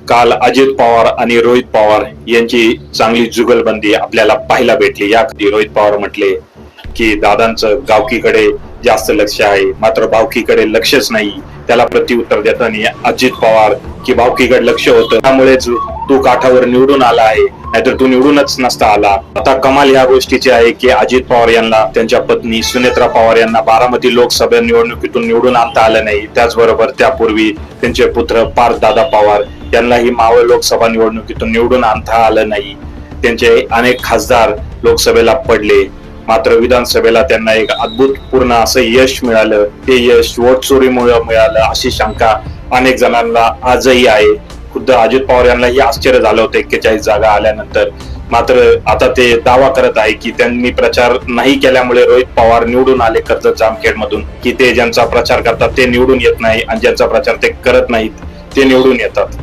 काल अजित पवार आणि रोहित पवार यांची चांगली जुगलबंदी आपल्याला पाहायला भेटली। याआधी रोहित पवार म्हटले की दादांचं गावकीकडे जास्त लक्ष आहे, मात्र भावकीकडे लक्षच नाही। त्याला प्रत्युत्तर देताना अजित पवार की भावकीकडे लक्ष होतं, त्यामुळेच तू काठावर निवडून आला आहे, नाहीतर तू निवडूनच नसता आला। आता कमाल या गोष्टीची आहे की अजित पवार यांना त्यांच्या पत्नी सुनेत्रा पवार यांना बारामती लोकसभा निवडणुकीतून निवडून आणता आलं नाही। त्याचबरोबर त्यापूर्वी त्यांचे पुत्र पार्थ दादा पवार यांनाही मावळ लोकसभा निवडणुकीतून निवडून आणता आलं नाही। त्यांचे अनेक खासदार लोकसभेला पडले, मात्र विधानसभेला त्यांना एक अद्भुतपूर्ण असं यश मिळालं। ते यश वोट चोरीमुळे मिळालं अशी शंका अनेक जणांना आजही आहे। खुद्द अजित पवार यांनाही आश्चर्य झालं होतं 41 जागा आल्यानंतर। मात्र आता ते दावा करत आहे की त्यांनी प्रचार नाही केल्यामुळे रोहित पवार निवडून आले कर्जत जामखेड मधून, की ते ज्यांचा प्रचार करतात ते निवडून येत नाही आणि ज्यांचा प्रचार ते करत नाहीत ते निवडून येतात।